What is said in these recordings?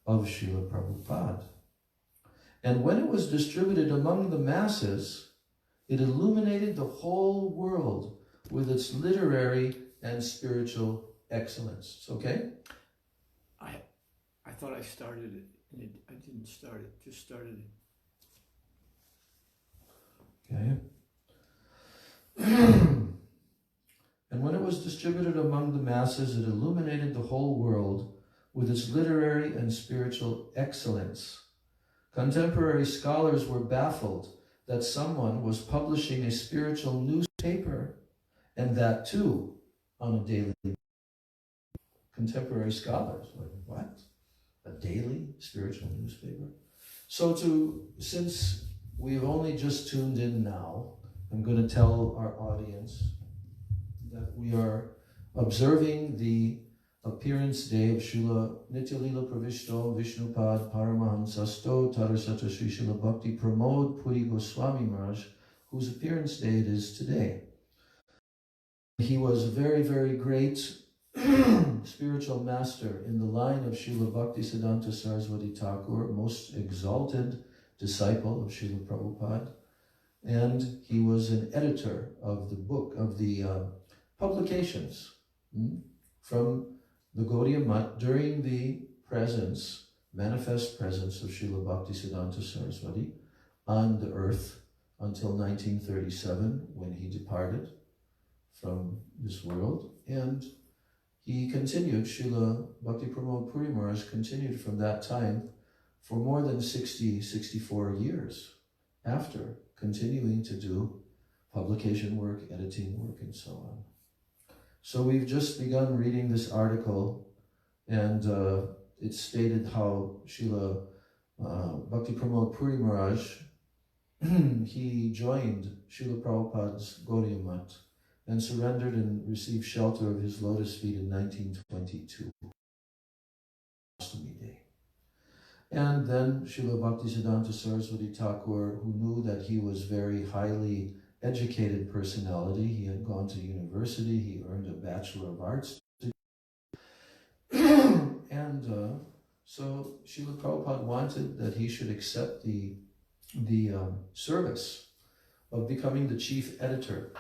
of Srila Prabhupada. And when it was distributed among the masses, it illuminated the whole world with its literary and spiritual excellence. Okay? I thought I started it, and I didn't start it, just started it. Okay. And when it was distributed among the masses, it illuminated the whole world with its literary and spiritual excellence. Contemporary scholars were baffled that someone was publishing a spiritual newspaper, and that too on a daily basis. Contemporary scholars, like, what? A daily spiritual newspaper? So since we've only just tuned in now, I'm going to tell our audience that we are observing the appearance day of Srila Nityalila Pravishto Vishnupad Paramahansasto Tarasata Sri Srila Bhakti Pramod Puri Goswami Maharaj, whose appearance day it is today. He was a very, very great spiritual master in the line of Srila Bhaktisiddhanta Saraswati Thakur, most exalted disciple of Srila Prabhupada, and he was an editor of the book, of the publications from the Gaudiya Math during the manifest presence of Srila Bhaktisiddhanta Saraswati on the earth until 1937, when he departed from this world. And he continued, Srila Bhakti Pramod Puri Maharaj continued from that time for more than 64 years after, continuing to do publication work, editing work, and so on. So we've just begun reading this article, and it stated how Srila Bhakti Pramod Puri Maharaj, he joined Srila Prabhupada's Gaudiya Math and surrendered and received shelter of his lotus feet in 1922, Ashtami Day. And then Srila Bhaktisiddhanta Saraswati Thakur, who knew that he was very highly educated personality, he had gone to university, he earned a Bachelor of Arts degree. And so Srila Prabhupada wanted that he should accept the service of becoming the chief editor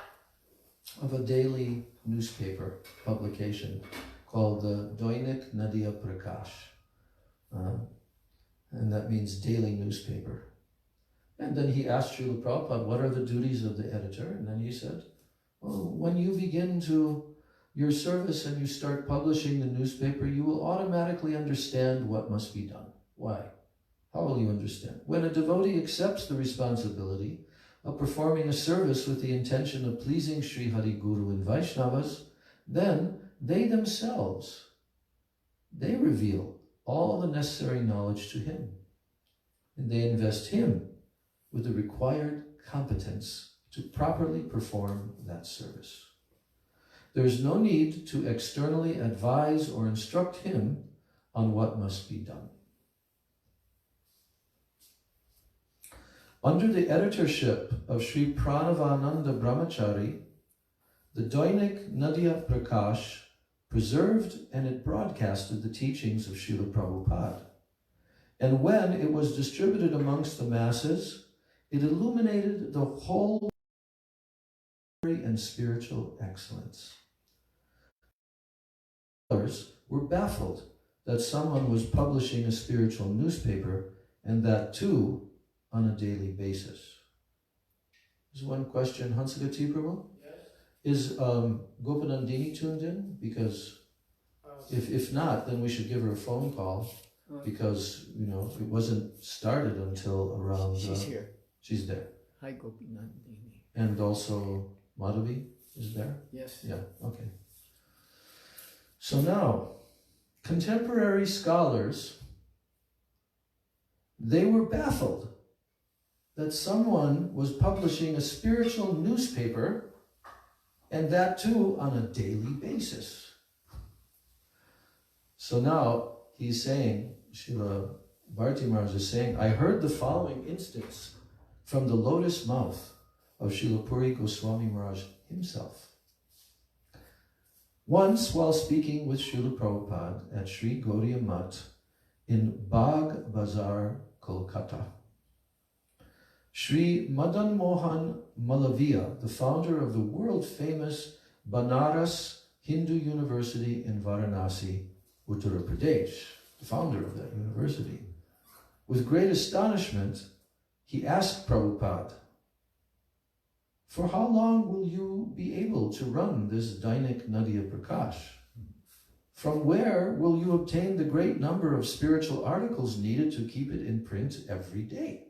of a daily newspaper publication called the Doinik Nadia Prakash. And that means daily newspaper. And then he asked Srila Prabhupada, what are the duties of the editor? And then he said, well, when you begin your service and you start publishing the newspaper, you will automatically understand what must be done. Why? How will you understand? When a devotee accepts the responsibility of performing a service with the intention of pleasing Sri Hari Guru and Vaishnavas, then they themselves, they reveal all the necessary knowledge to him. And they invest him with the required competence to properly perform that service. There is no need to externally advise or instruct him on what must be done. Under the editorship of Sri Pranavananda Brahmachari, the Doinik Nadia Prakash preserved and it broadcasted the teachings of Srila Prabhupada. And when it was distributed amongst the masses, it illuminated the whole and spiritual excellence. Others were baffled that someone was publishing a spiritual newspaper, and that too on a daily basis. There's one question, Hansagati Prabhu? Yes. Is Gopanandini tuned in? Because if not, then we should give her a phone call, because it wasn't started until around... She's here. She's there. Hi, Gopanandini. And also Madhavi is there? Yes. Yeah, okay. So now, contemporary scholars, they were baffled that someone was publishing a spiritual newspaper, and that too on a daily basis. So now he's saying, Srila Bharti Maharaj is saying, I heard the following instance from the lotus mouth of Srila Puri Goswami Maharaj himself. Once, while speaking with Srila Prabhupada at Sri Gaudiya Math in Bagh Bazar, Kolkata. Sri Madan Mohan Malaviya, the founder of the world-famous Banaras Hindu University in Varanasi, Uttar Pradesh, the founder of that university. With great astonishment, he asked Prabhupada, "For how long will you be able to run this Dainik Nadya Prakash? From where will you obtain the great number of spiritual articles needed to keep it in print every day?"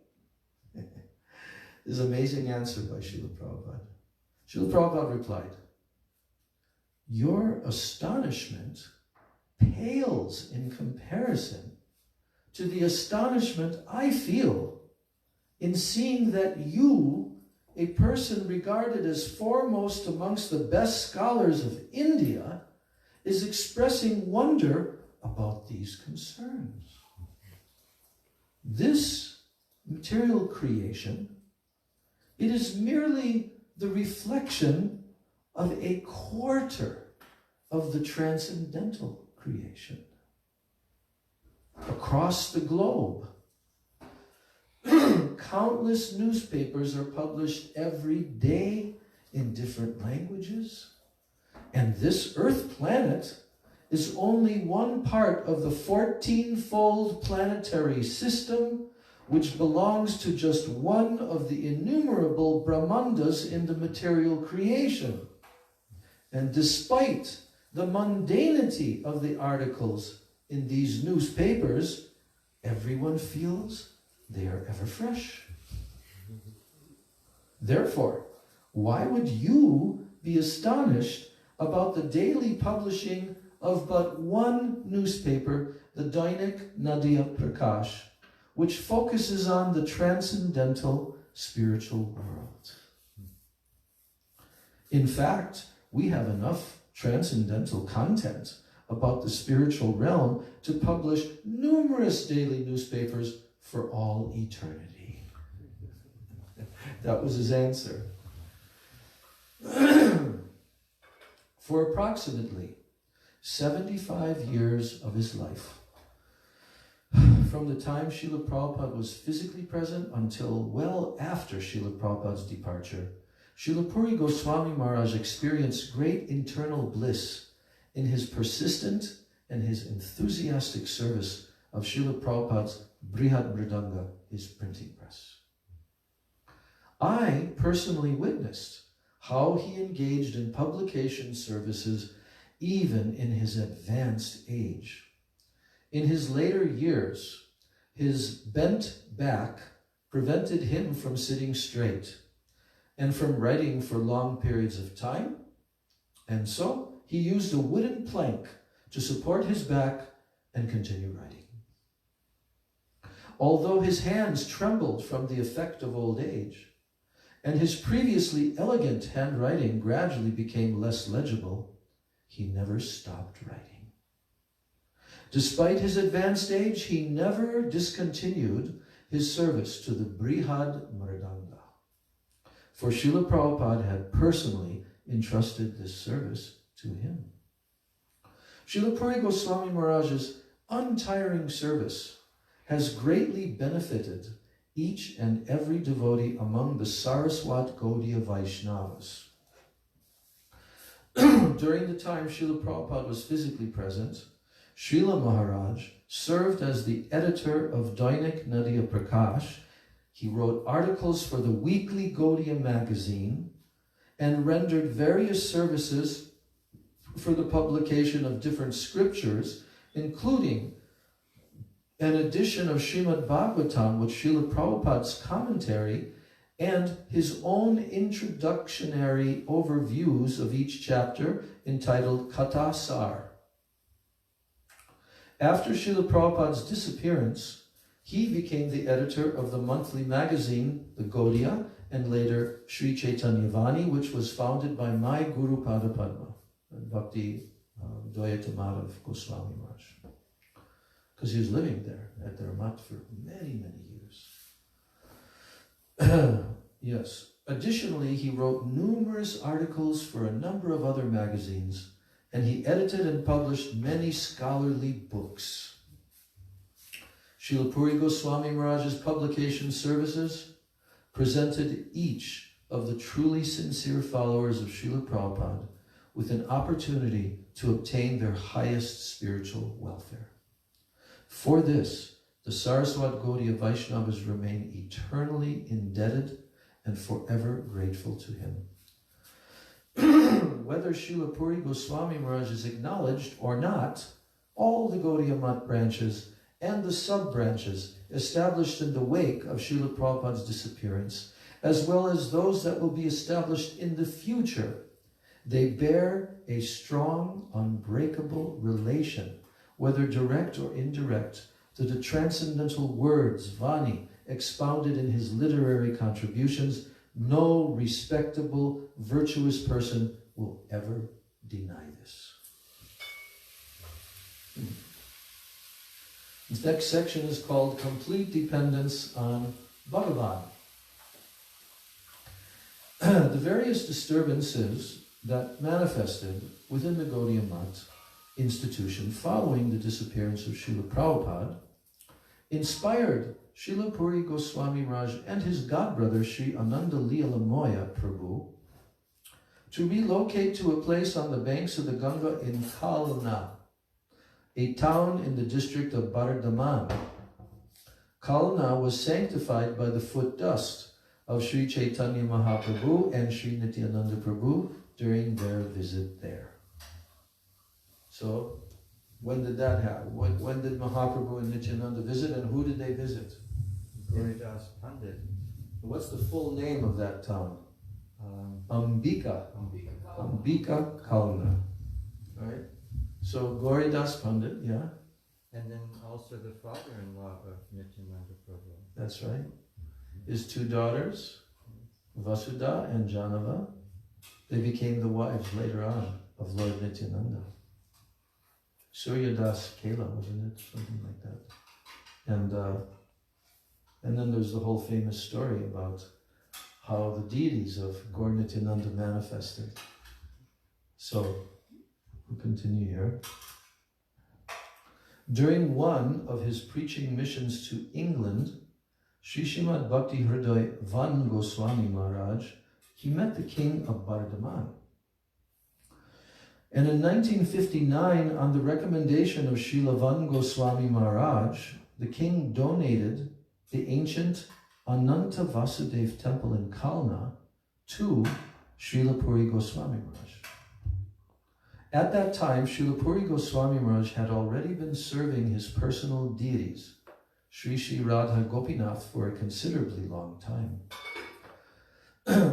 This is an amazing answer by Srila Prabhupada. Srila Prabhupada replied, "Your astonishment pales in comparison to the astonishment I feel in seeing that you, a person regarded as foremost amongst the best scholars of India, is expressing wonder about these concerns. This material creation, it is merely the reflection of a quarter of the transcendental creation. Across the globe, countless newspapers are published every day in different languages, and this Earth planet is only one part of the 14-fold planetary system which belongs to just one of the innumerable Brahmandas in the material creation. And despite the mundanity of the articles in these newspapers, everyone feels they are ever fresh. Therefore, why would you be astonished about the daily publishing of but one newspaper, the Dainik Nadya Prakash, which focuses on the transcendental spiritual world? In fact, we have enough transcendental content about the spiritual realm to publish numerous daily newspapers for all eternity. That was his answer. For approximately 75 years of his life, from the time Srila Prabhupada was physically present until well after Srila Prabhupada's departure, Srila Puri Goswami Maharaj experienced great internal bliss in his persistent and his enthusiastic service of Srila Prabhupada's Brihad Mridanga, his printing press. I personally witnessed how he engaged in publication services even in his advanced age. In his later years, his bent back prevented him from sitting straight and from writing for long periods of time, and so he used a wooden plank to support his back and continue writing. Although his hands trembled from the effect of old age, and his previously elegant handwriting gradually became less legible, he never stopped writing. Despite his advanced age, he never discontinued his service to the Brihad Mridanga, for Srila Prabhupada had personally entrusted this service to him. Srila Puri Goswami Maharaj's untiring service has greatly benefited each and every devotee among the Saraswat Gaudiya Vaishnavas. During the time Srila Prabhupada was physically present, Srila Maharaj served as the editor of Dainik Nadya Prakash. He wrote articles for the weekly Gaudiya magazine and rendered various services for the publication of different scriptures, including an edition of Srimad Bhagavatam with Srila Prabhupada's commentary and his own introductionary overviews of each chapter entitled Katha Sar. After Srila Prabhupada's disappearance, he became the editor of the monthly magazine, the Gaudiya, and later Sri Chaitanya Vani, which was founded by my Guru Pada Padma, Bhaktivedanta Padmanabha Swami Maharaj, because he was living there at their mat for many, many years. Yes. Additionally, he wrote numerous articles for a number of other magazines, and he edited and published many scholarly books. Srila Puri Goswami Maharaj's publication services presented each of the truly sincere followers of Srila Prabhupada with an opportunity to obtain their highest spiritual welfare. For this, the Saraswat Gaudiya Vaishnavas remain eternally indebted and forever grateful to him. Whether Srila Puri Goswami Maharaj is acknowledged or not, all the Gaudiya Math branches and the sub-branches established in the wake of Srila Prabhupada's disappearance, as well as those that will be established in the future, they bear a strong, unbreakable relation, whether direct or indirect, to the transcendental words, Vani, expounded in his literary contributions. No respectable, virtuous person will ever deny this. This next section is called Complete Dependence on Bhagavan. The various disturbances that manifested within the Gaudiya Math institution following the disappearance of Srila Prabhupada inspired Srila Puri Goswami Maharaj and his godbrother Sri Ananda Leelamoya Prabhu to relocate to a place on the banks of the Ganga in Kalna, a town in the district of Bardhaman. Kalna was sanctified by the foot dust of Sri Chaitanya Mahaprabhu and Sri Nityananda Prabhu during their visit there. So, when did that happen? When did Mahaprabhu and Nityananda visit, and who did they visit? Goridas Pandit. What's the full name of that town? Ambika Kalna. Right? So Goridas Pandit, yeah? And then also the father-in-law of Nityananda Prabhu. That's right. His two daughters, Vasudha and Janava, they became the wives later on of Lord Nityananda. Suryadas Kela, wasn't it? Something like that. And then there's the whole famous story about how the deities of Gaur Nityananda manifested. So, we'll continue here. During one of his preaching missions to England, Sri Srimad Bhakti Hriday Van Goswami Maharaj, he met the king of Bardhaman. And in 1959, on the recommendation of Srila Van Goswami Maharaj, the king donated the ancient Ananta Vasudev temple in Kalna to Srila Puri Goswami Maharaj. At that time, Srila Puri Goswami Maharaj had already been serving his personal deities, Sri Sri Radha Gopinath, for a considerably long time.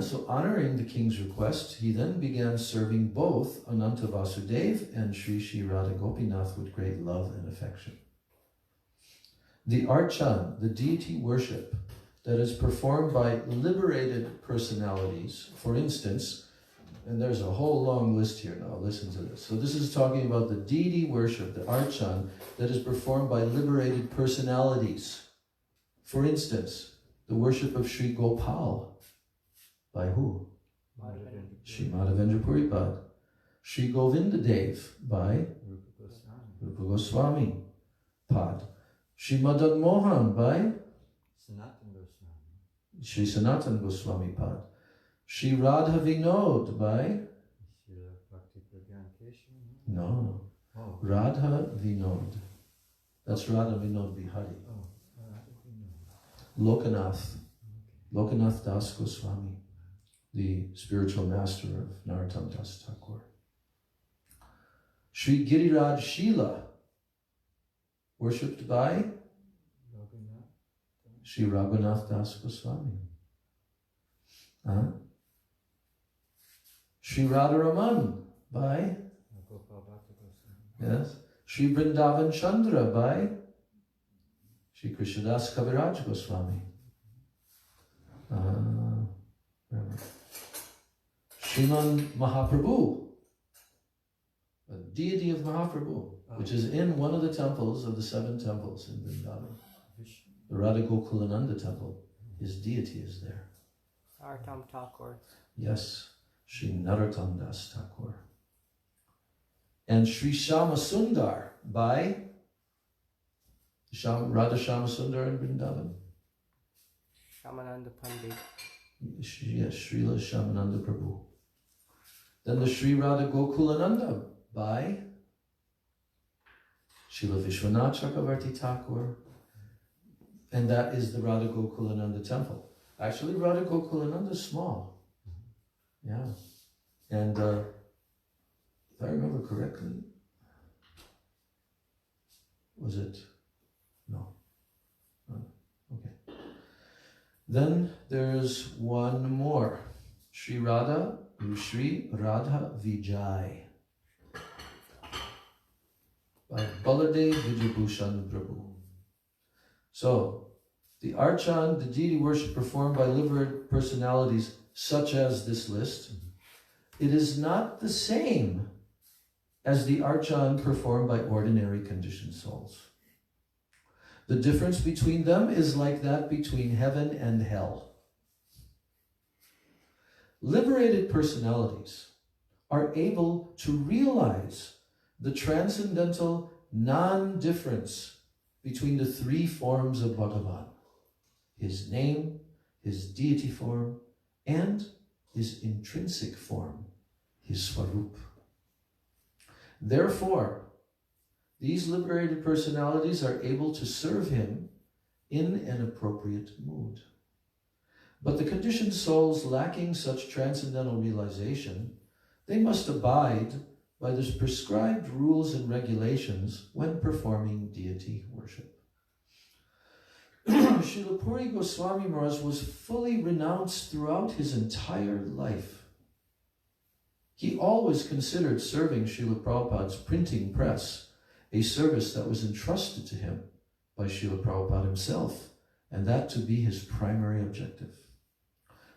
So honoring the king's request, he then began serving both Ananta Vasudev and Sri Sri Radha Gopinath with great love and affection. The archan, the deity worship, that is performed by liberated personalities, for instance, and there's a whole long list here now, listen to this. So this is talking about the deity worship, the archan, that is performed by liberated personalities. For instance, the worship of Sri Gopal. By who? Sri Madhavendra Puripad. Sri Govinda Dev by Rupa Goswami Pad. Sri Madan Mohan by Sri Sanatan Goswami Pad. Sri Radha Vinod by No. Radha Vinod. That's Radha Vinod Bihari. Lokanath Das Goswami, the spiritual master of Narottam Das Thakur. Sri Giriraj Shila, worshipped by Sri Raghunath Das Goswami. Sri Radharaman by yes. Sri Vrindavan Chandra by Sri Krishnadas Kaviraj Goswami. Sriman Mahaprabhu, a deity of Mahaprabhu, which is in one of the temples of the 7 temples in Vrindavan. The Radha Gokulananda temple, his deity is there. Narottam Thakur. Yes, Sri Narottam Das Thakur. And Sri Shama Sundar by Radha Shama Sundar in Vrindavan. Shamananda Pandit. Yes, Srila Shamananda Prabhu. Then the Sri Radha Gokulananda by Srila Vishwanath Chakravarti Thakur. And that is the Radha Gokulananda temple. Actually, Radha Gokulananda is small. Yeah. And if I remember correctly, was it? No. Okay. Then there's one more. Sri Radha, Sri Radha Vijay by Baladev Vijayabhushan Prabhu. So, the archan, the deity worship performed by liberated personalities such as this list, it is not the same as the archan performed by ordinary conditioned souls. The difference between them is like that between heaven and hell. Liberated personalities are able to realize the transcendental non-difference between the three forms of Bhagavan: his name, his deity form, and his intrinsic form, his Swarup. Therefore, these liberated personalities are able to serve him in an appropriate mood. But the conditioned souls lacking such transcendental realization, they must abide by the prescribed rules and regulations when performing deity worship. Srila Puri Goswami Maharaj was fully renounced throughout his entire life. He always considered serving Srila Prabhupada's printing press a service that was entrusted to him by Srila Prabhupada himself, and that to be his primary objective.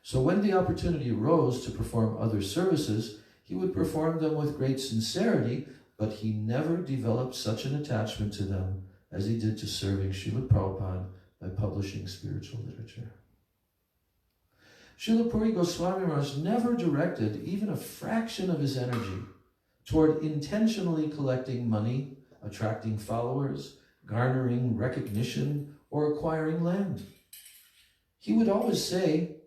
So when the opportunity arose to perform other services, he would perform them with great sincerity, but he never developed such an attachment to them as he did to serving Srila Prabhupada by publishing spiritual literature. Srila Puri Goswami Maharaj never directed even a fraction of his energy toward intentionally collecting money, attracting followers, garnering recognition, or acquiring land. He would always say,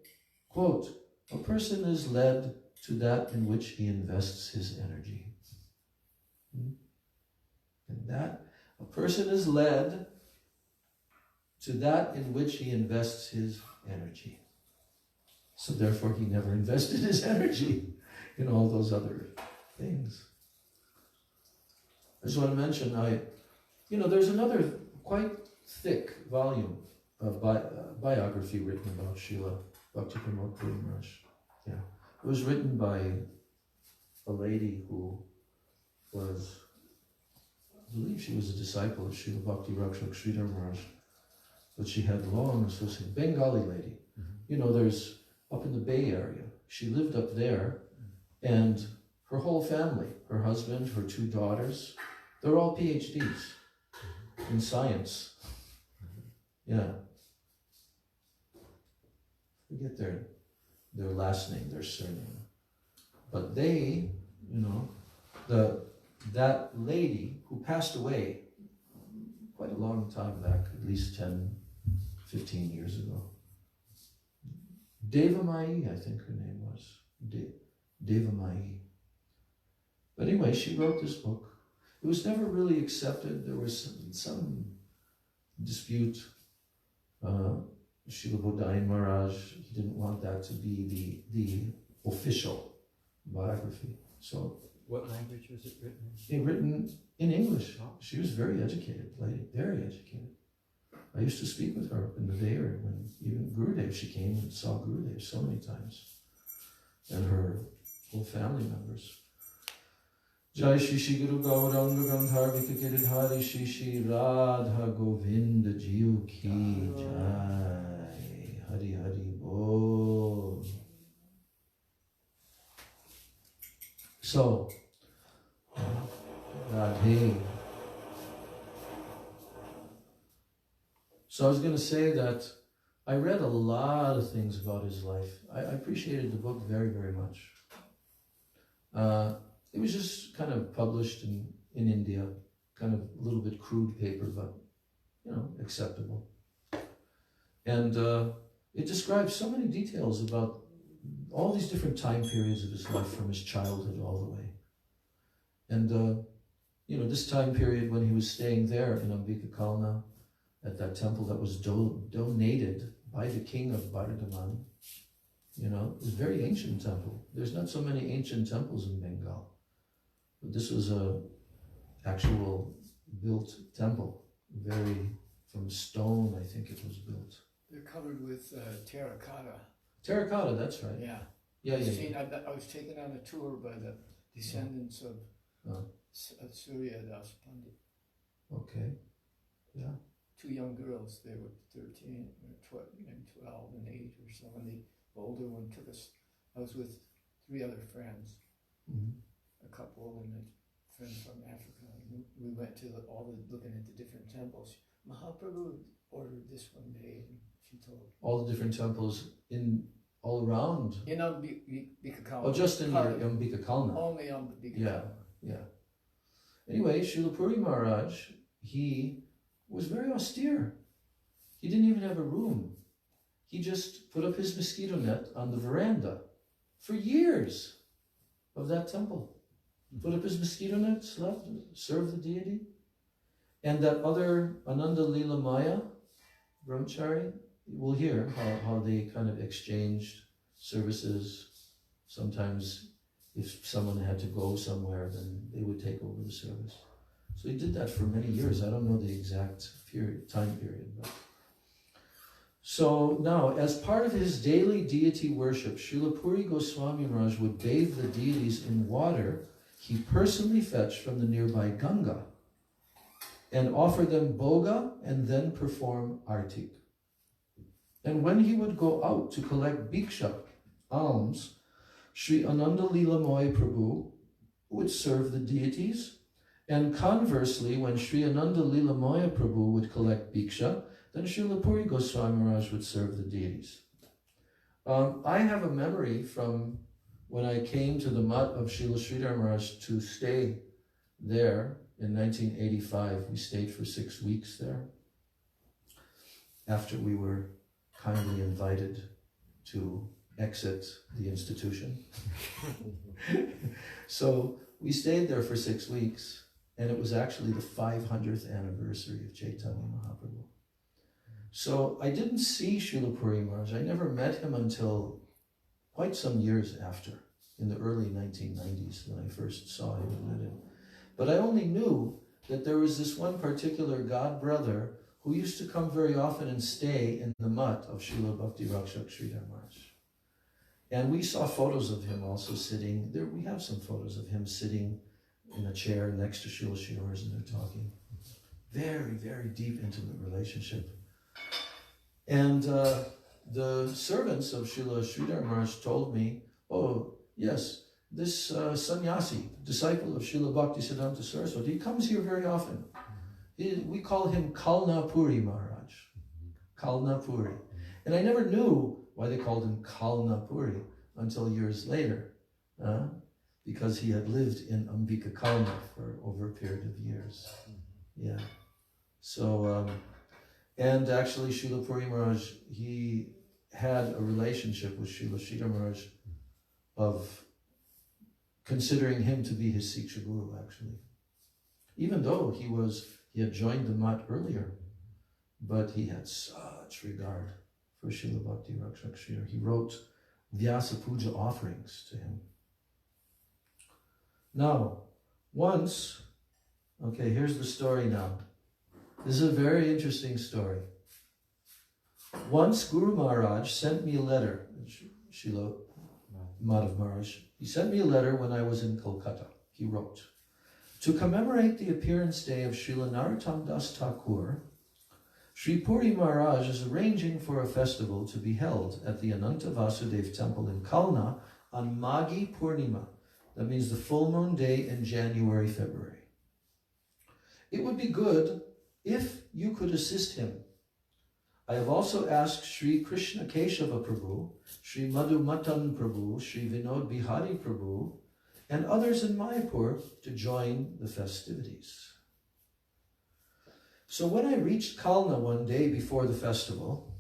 quote, "A person is led to that in which he invests his energy." And that a person is led to that in which he invests his energy. So therefore he never invested his energy in all those other things. I just want to mention, there's another quite thick volume of biography written about Srila Bhaktivedanta Padmanabha Maharaj. Yeah. It was written by a lady who was, I believe she was a disciple of Srila Bhakti Rakshak Sridhar Maharaj, but she had long association, Bengali lady. There's up in the Bay Area. She lived up there, and her whole family, her husband, her two daughters, they're all PhDs in science. Yeah. Forget their last name, their surname. But they, that lady who passed away quite a long time back, at least 10, 15 years ago. Devamai, I think her name was. Devamai. But anyway, she wrote this book. It was never really accepted. There was some dispute. Srila Bodhain Maharaj, he didn't want that to be the official biography. So, what language was it written in? Written in English. She was very educated lady, very educated. I used to speak with her up in the Bay Area when even Gurudev, she came and saw Gurudev so many times. And her whole family members. Jai Shri Shri Guru Gauranga Gandhar Vikakiridhari Shri Shri Radha Govinda Jiu Ki Jai Hari Hari Bol. So, Radhe. So I was going to say that I read a lot of things about his life. I appreciated the book very, very much. It was just kind of published in India, kind of a little bit crude paper, but acceptable. And it describes so many details about all these different time periods of his life, from his childhood all the way. And this time period when he was staying there in Ambika Kalna, at that temple that was donated by the king of Bardhaman, it was a very ancient temple. There's not so many ancient temples in Bengal, but this was a actual built temple, from stone, I think it was built. They're covered with terracotta. Terracotta, that's right. Yeah. Yeah. I was taken on a tour by the descendants of Surya Das Pandit. Okay. Yeah. 2 young girls. They were 13 or 12 in age or so. And the older one took us. I was with 3 other friends, a couple and a friend from Africa. And we went to looking at the different temples. Mahaprabhu ordered this one day, and she told all the different temples all around. In Ambika Kalna. Oh, just in Ambika Kalna. Only Ambika Kalna. Yeah. Anyway, Srila Puri Maharaj, he was very austere. He didn't even have a room. He just put up his mosquito net on the veranda for years of that temple. Put up his mosquito net, slept, served the deity. And that other Ananda Lila Maya brahmachari, we'll hear how they kind of exchanged services. Sometimes if someone had to go somewhere, then they would take over the service. So he did that for many years. I don't know the exact time period. But. So now, as part of his daily deity worship, Srila Puri Goswami Maharaj would bathe the deities in water he personally fetched from the nearby Ganga, and offer them boga and then perform artik. And when he would go out to collect bhiksha, alms, Sri Ananda Leelamoy Prabhu would serve the deities, and conversely, when Sri Ananda Leelamoy Prabhu would collect bhiksha, then Srila Puri Goswami Maharaj would serve the deities. I have a memory from when I came to the mutt of Srila Sridhar Maharaj to stay there in 1985. We stayed for 6 weeks there after we were kindly invited to exit the institution. So we stayed there for 6 weeks, and it was actually the 500th anniversary of Chaitanya Mahaprabhu. So I didn't see Srila Puri Maharaj. I never met him until quite some years after, in the early 1990s, when I first saw him and met him. But I only knew that there was this one particular god brother who used to come very often and stay in the mutt of Srila Bhakti Rakshak Sridhar Maharaj. And we saw photos of him also sitting there. We have some photos of him sitting in a chair next to Srila Sri Maharaj, and they're talking. Very, very deep, intimate relationship. And the servants of Srila Sridhar Maharaj told me, oh, yes, this sannyasi, disciple of Srila Bhaktisiddhanta Saraswati, he comes here very often. We call him Kalna Puri Maharaj. Kalna Puri. And I never knew why they called him Kalna Puri until years later, because he had lived in Ambika Kalna for over a period of years. Yeah. So, and actually Srila Puri Maharaj, he had a relationship with Srila Sridhar Maharaj of considering him to be his Siksha Guru, actually. Even though he had joined the mutt earlier, but he had such regard for Srila Bhakti Rakshak Sridhar. He wrote Vyasa Puja offerings to him. Now, once, okay, here's the story now. This is a very interesting story. Once Guru Maharaj sent me a letter, Srila Madhav Maharaj, he sent me a letter when I was in Kolkata. He wrote, to commemorate the appearance day of Srila Narottam Das Thakur, Sri Puri Maharaj is arranging for a festival to be held at the Ananta Vasudev temple in Kalna on Maghi Purnima. That means the full moon day in January, February. It would be good if you could assist him. I have also asked Sri Krishna Keshava Prabhu, Sri Madhu Matan Prabhu, Sri Vinod Bihari Prabhu, and others in Mayapur to join the festivities. So when I reached Kalna one day before the festival,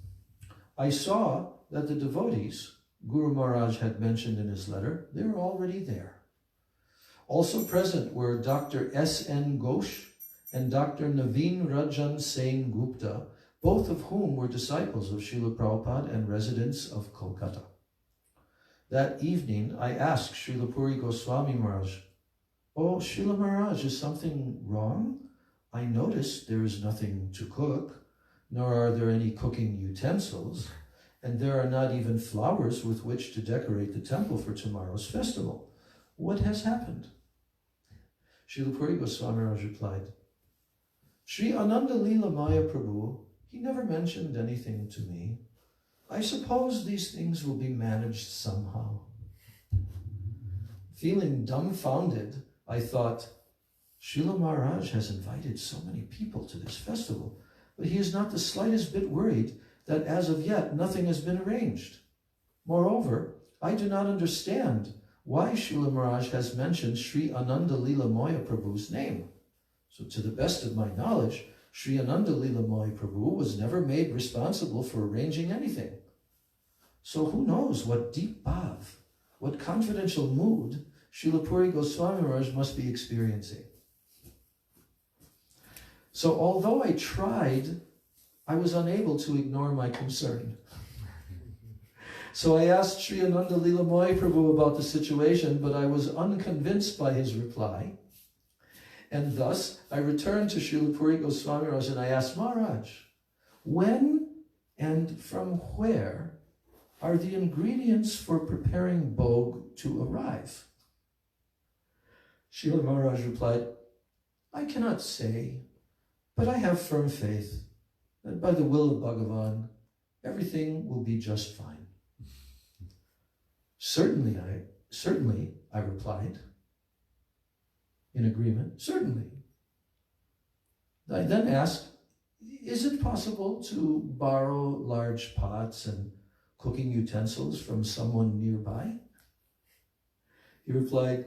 I saw that the devotees Guru Maharaj had mentioned in his letter, they were already there. Also present were Dr. S.N. Ghosh and Dr. Naveen Rajan Sen Gupta, both of whom were disciples of Srila Prabhupada and residents of Kolkata. That evening, I asked Srila Puri Goswami Maharaj, "Oh, Srila Maharaj, is something wrong? I noticed there is nothing to cook, nor are there any cooking utensils, and there are not even flowers with which to decorate the temple for tomorrow's festival. What has happened?" Srila Puri Goswami Maharaj replied, "Sri Ananda Lila Maya Prabhu, he never mentioned anything to me. I suppose these things will be managed somehow." Feeling dumbfounded, I thought, Srila Maharaj has invited so many people to this festival, but he is not the slightest bit worried that as of yet nothing has been arranged. Moreover, I do not understand why Srila Maharaj has mentioned Sri Ananda Lila Maya Prabhu's name. So to the best of my knowledge, Sri Ananda Lila Maya Prabhu was never made responsible for arranging anything. So who knows what deep bhav, what confidential mood Srila Puri Goswami Maharaj must be experiencing. So although I tried, I was unable to ignore my concern. So I asked Sri Ananda Lila Maya Prabhu about the situation, but I was unconvinced by his reply. And thus, I returned to Srila Puri Goswami Maharaj and I asked Maharaj, when and from where are the ingredients for preparing bhog to arrive? Srila Maharaj replied, I cannot say, but I have firm faith that by the will of Bhagavan, everything will be just fine. Certainly, I replied, in agreement, certainly. I then asked, is it possible to borrow large pots and cooking utensils from someone nearby? He replied,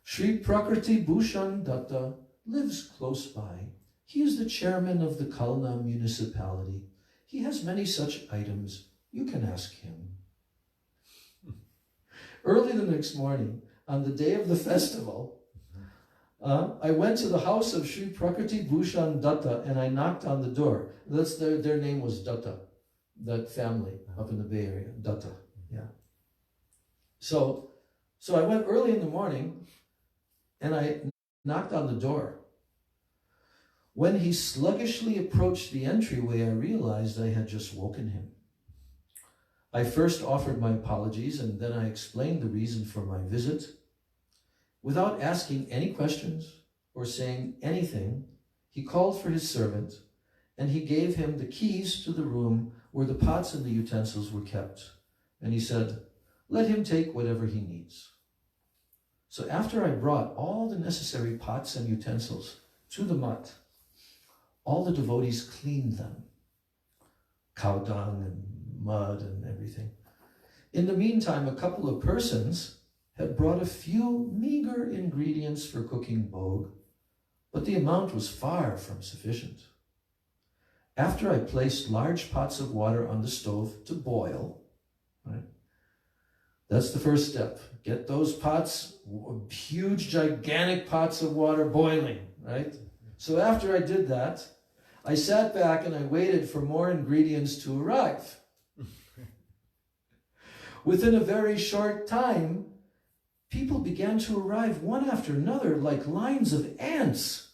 Sri Prakriti Bhushan Datta lives close by. He is the chairman of the Kalna municipality. He has many such items. You can ask him. Early the next morning, on the day of the festival, I went to the house of Sri Prakriti Bhushan Datta and I knocked on the door. That's their name was Datta, that family up in the Bay Area, Datta, yeah. So I went early in the morning and I knocked on the door. When he sluggishly approached the entryway, I realized I had just woken him. I first offered my apologies and then I explained the reason for my visit. Without asking any questions or saying anything, he called for his servant and he gave him the keys to the room where the pots and the utensils were kept. And he said, let him take whatever he needs. So after I brought all the necessary pots and utensils to the mutt, all the devotees cleaned them, cow dung and mud and everything. In the meantime, a couple of persons had brought a few meager ingredients for cooking bhog, but the amount was far from sufficient. After I placed large pots of water on the stove to boil, right? That's the first step. Get those pots, huge, gigantic pots of water boiling, right? So after I did that, I sat back and I waited for more ingredients to arrive. Within a very short time, people began to arrive one after another like lines of ants,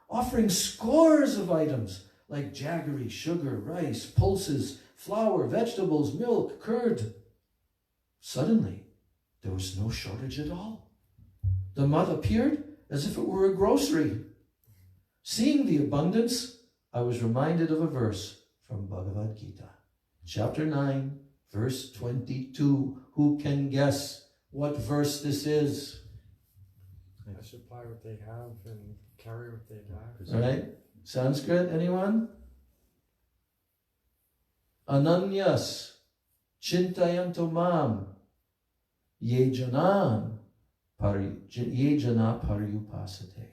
offering scores of items like jaggery, sugar, rice, pulses, flour, vegetables, milk, curd. Suddenly, there was no shortage at all. The mutt appeared as if it were a grocery. Seeing the abundance, I was reminded of a verse from Bhagavad Gita, chapter 9, verse 22. Who can guess what verse this is? Supply what they have and carry what they lack. All right? Sanskrit, anyone? Ananyas chintayanto mam yejana paryupasate.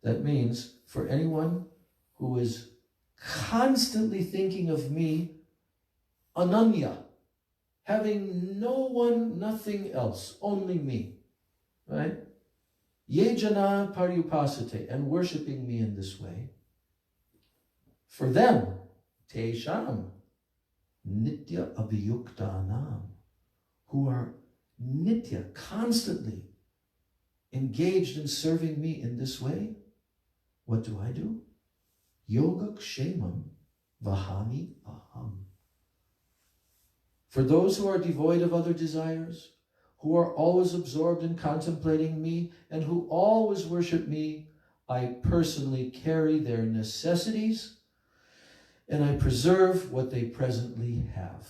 That means, for anyone who is constantly thinking of me, ananya, having no one, nothing else, only me, right? Ye jana paryupasate, and worshipping me in this way. For them, te sham, nitya abhiyuktanam, who are nitya, constantly engaged in serving me in this way, what do? Yoga kshemam vahami aham. For those who are devoid of other desires, who are always absorbed in contemplating me, and who always worship me, I personally carry their necessities, and I preserve what they presently have.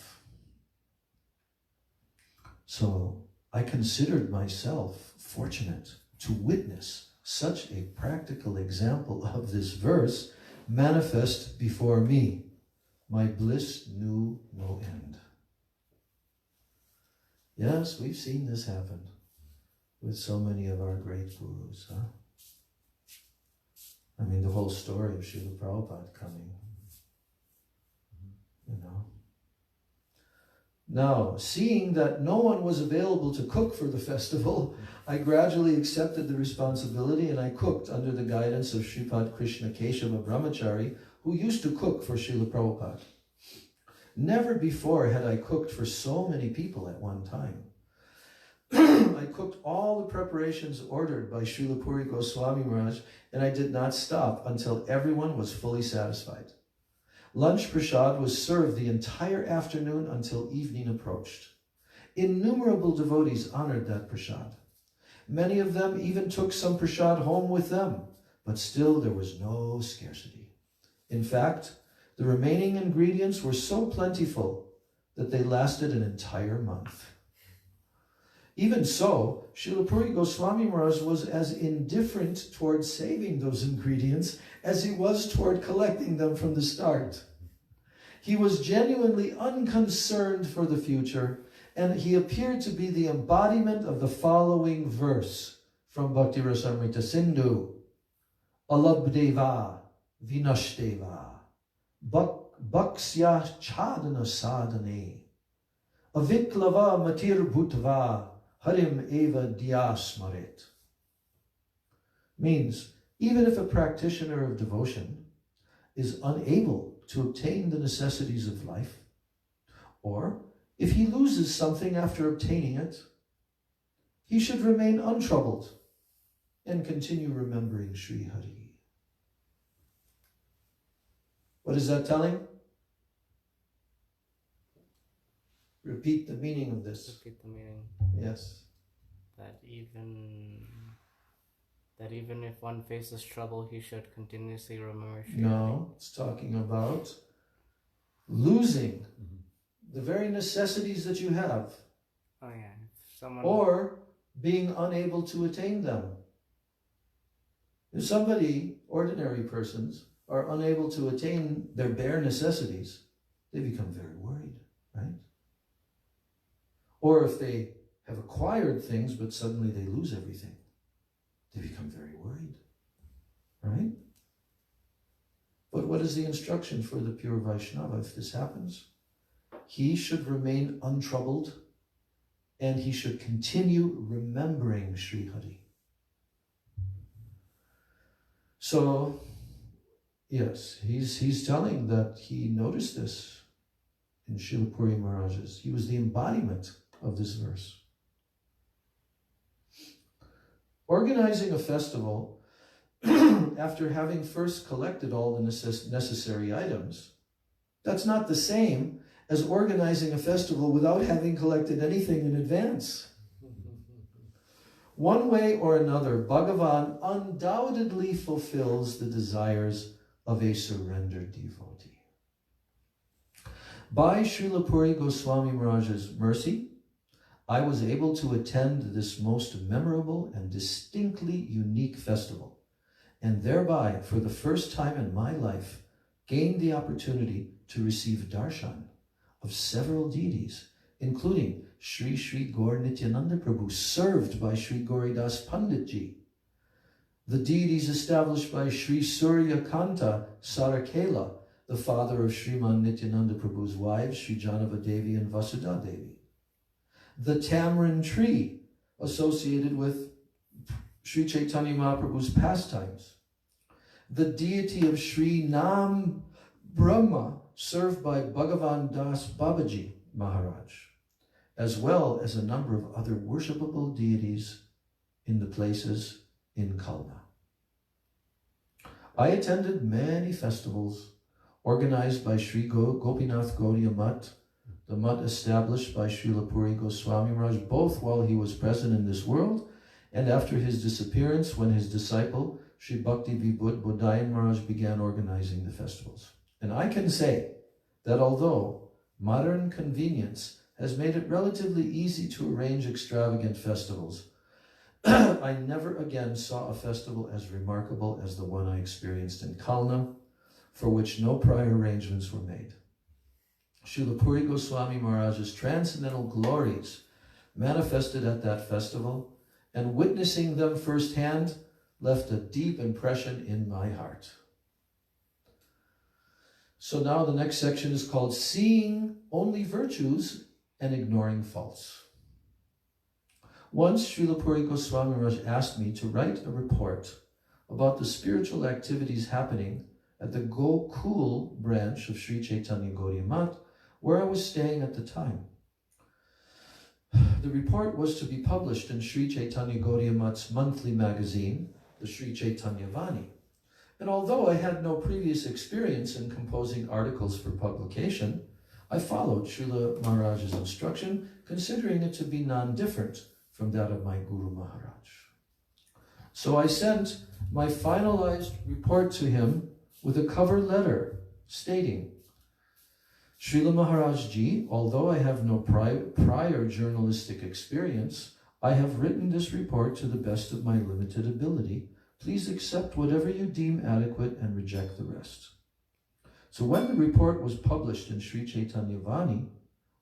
So I considered myself fortunate to witness such a practical example of this verse manifest before me. My bliss knew no end. Yes, we've seen this happen with so many of our great gurus, huh? I mean, the whole story of Srila Prabhupada coming, you know. Now, seeing that no one was available to cook for the festival, I gradually accepted the responsibility and I cooked under the guidance of Sripad Krishna Keshava Brahmachari, who used to cook for Srila Prabhupada. Never before had I cooked for so many people at one time. I cooked all the preparations ordered by Srila Puri Goswami Maharaj, and I did not stop until everyone was fully satisfied. Lunch prasad was served the entire afternoon until evening approached. Innumerable devotees honored that prasad. Many of them even took some prasad home with them, but still there was no scarcity. In fact, the remaining ingredients were so plentiful that they lasted an entire month. Even so, Srila Puri Goswami Maharaj was as indifferent toward saving those ingredients as he was toward collecting them from the start. He was genuinely unconcerned for the future, and he appeared to be the embodiment of the following verse from Bhakti Rasamrita Sindhu. Alabdeva vinashteva bhaksya chadana sadhane aviklava matir bhutva harim eva dyasmarit. Means, even if a practitioner of devotion is unable to obtain the necessities of life, or if he loses something after obtaining it, he should remain untroubled and continue remembering Sri Hari. What is that telling? Repeat the meaning of this. Repeat the meaning. Yes. That even if one faces trouble, he should continuously remember Shri Hari. No, it's talking about losing the very necessities that you have, Oh yeah, if someone or being unable to attain them. If somebody, ordinary persons, are unable to attain their bare necessities, they become very worried, right? Or if they have acquired things, but suddenly they lose everything, they become very worried, right? But what is the instruction for the pure Vaishnava if this happens? He should remain untroubled, and he should continue remembering Sri Hari. So, yes, he's telling that he noticed this in Srila Puri Maharaj's. He was the embodiment of this verse. Organizing a festival after having first collected all the necessary items, that's not the same as organizing a festival without having collected anything in advance. One way or another, Bhagavan undoubtedly fulfills the desires of a surrendered devotee. By Srila Puri Goswami Maharaj's mercy, I was able to attend this most memorable and distinctly unique festival, and thereby, for the first time in my life, gained the opportunity to receive darshan of several deities, including Sri Gaur Nityananda Prabhu, served by Sri Gauridas Panditji, the deities established by Sri Surya Kanta Sarakela, the father of Sriman Nityananda Prabhu's wives, Sri Janava Devi and Vasudha Devi. The tamarind tree associated with Sri Chaitanya Mahaprabhu's pastimes. The deity of Sri Nam Brahma, served by Bhagavan Das Babaji Maharaj, as well as a number of other worshipable deities in the places in Kalna. I attended many festivals organized by Sri Gopinath Gaudiya Mutt, the mutt established by Srila Puri Goswami Maharaj, both while he was present in this world and after his disappearance, when his disciple Sri Bhakti Vibhud Bodhayan Maharaj began organizing the festivals. And I can say that although modern convenience has made it relatively easy to arrange extravagant festivals, I never again saw a festival as remarkable as the one I experienced in Kalna, for which no prior arrangements were made. Srila Puri Goswami Maharaj's transcendental glories manifested at that festival, and witnessing them firsthand left a deep impression in my heart. So now the next section is called Seeing Only Virtues and Ignoring Faults. Once Srila Puri Goswami Maharaj asked me to write a report about the spiritual activities happening at the Gokul branch of Sri Chaitanya Gaudiya Mutt, where I was staying at the time. The report was to be published in Sri Chaitanya Gaudiya Mutt's monthly magazine, the Sri Chaitanya Vani. And although I had no previous experience in composing articles for publication, I followed Srila Maharaj's instruction, considering it to be non-different from that of my Guru Maharaj. So I sent my finalized report to him with a cover letter stating, Srila Maharaj Ji, although I have no prior journalistic experience, I have written this report to the best of my limited ability. Please accept whatever you deem adequate and reject the rest. So when the report was published in Sri Chaitanya Vani,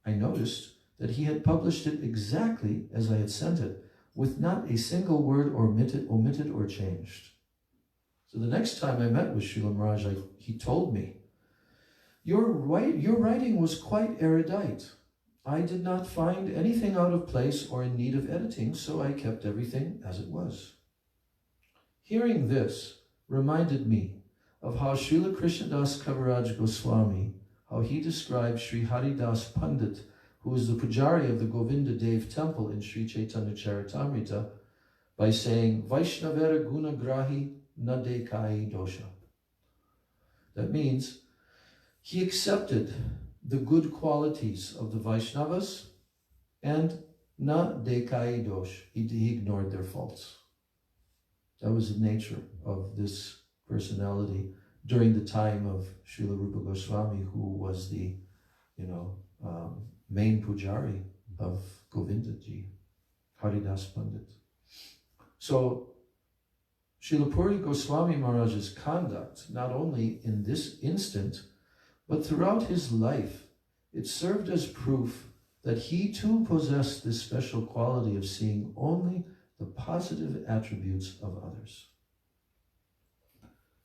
I noticed that he had published it exactly as I had sent it, with not a single word omitted or changed. So the next time I met with Srila Maharaj, he told me, your writing was quite erudite. I did not find anything out of place or in need of editing, so I kept everything as it was. Hearing this reminded me of how Srila Krishnadas Kaviraj Goswami, how he described Sri Haridas Pandit, who is the pujari of the Govinda Dev temple in Sri Chaitanya Charitamrita, by saying, Vaishnavera guna grahi na dekai dosha. That means he accepted the good qualities of the Vaishnavas and na dekai dosh. He ignored their faults. That was the nature of this personality during the time of Srila Rupa Goswami, who was the, main pujari of Govindaji, Haridas Pandit. So, Srila Puri Goswami Maharaj's conduct, not only in this instant, but throughout his life, it served as proof that he too possessed this special quality of seeing only the positive attributes of others.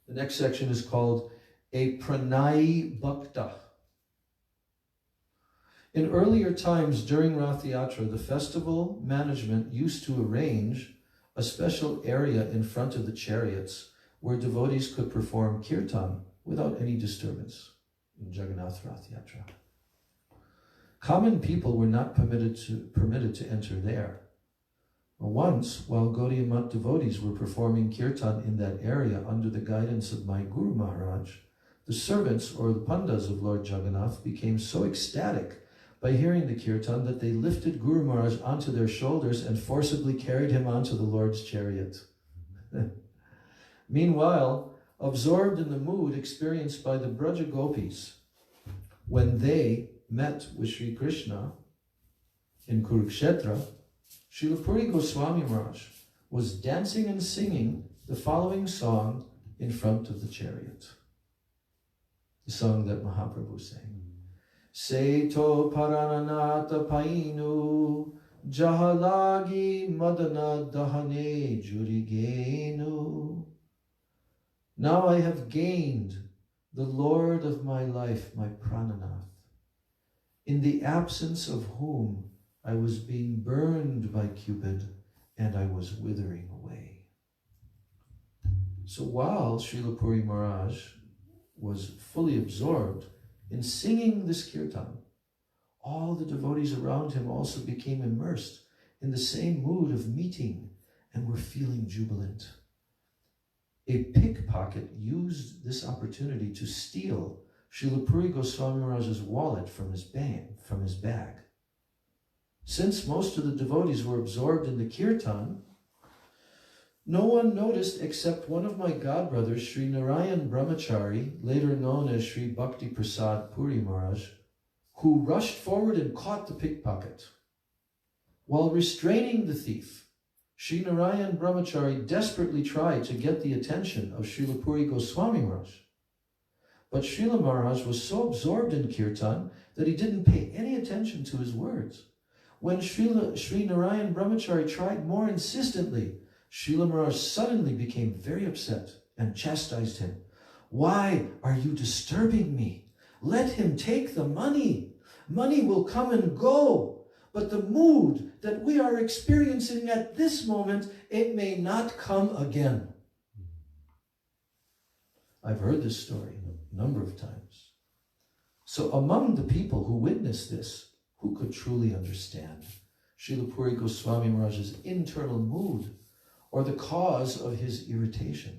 The next section is called A Pranayi Bhakta. In earlier times during Rath Yatra, the festival management used to arrange a special area in front of the chariots where devotees could perform kirtan without any disturbance in Jagannath Rath Yatra. Common people were not permitted to enter there. Once, while Gaudiya Mutt devotees were performing kirtan in that area under the guidance of my Guru Maharaj, the servants or the pandas of Lord Jagannath became so ecstatic by hearing the kirtan that they lifted Guru Maharaj onto their shoulders and forcibly carried him onto the Lord's chariot. Meanwhile, absorbed in the mood experienced by the Braja Gopis when they met with Sri Krishna in Kurukshetra, Srila Puri Goswami Maharaj was dancing and singing the following song in front of the chariot. The song that Mahaprabhu sang. Seto parananata painu Jahalagi Madana Dahane Jurigenu. Now I have gained the Lord of my life, my Prananath, in the absence of whom I was being burned by Cupid and I was withering away. So while Srila Puri Maharaj was fully absorbed in singing this kirtan, all the devotees around him also became immersed in the same mood of meeting and were feeling jubilant. A pickpocket used this opportunity to steal Srila Puri Goswami Maharaj's wallet from his bag. Since most of the devotees were absorbed in the kirtan, no one noticed except one of my godbrothers, Sri Narayan Brahmachari, later known as Sri Bhakti Prasad Puri Maharaj, who rushed forward and caught the pickpocket. While restraining the thief, Sri Narayan Brahmachari desperately tried to get the attention of Srila Puri Goswami Maharaj. But Srila Maharaj was so absorbed in kirtan that he didn't pay any attention to his words. When Sri Narayan Brahmachari tried more insistently, Srila Maharaj suddenly became very upset and chastised him. Why are you disturbing me? Let him take the money. Money will come and go. But the mood that we are experiencing at this moment, it may not come again. I've heard this story a number of times. So among the people who witnessed this, who could truly understand Srila Puri Goswami Maharaj's internal mood or the cause of his irritation?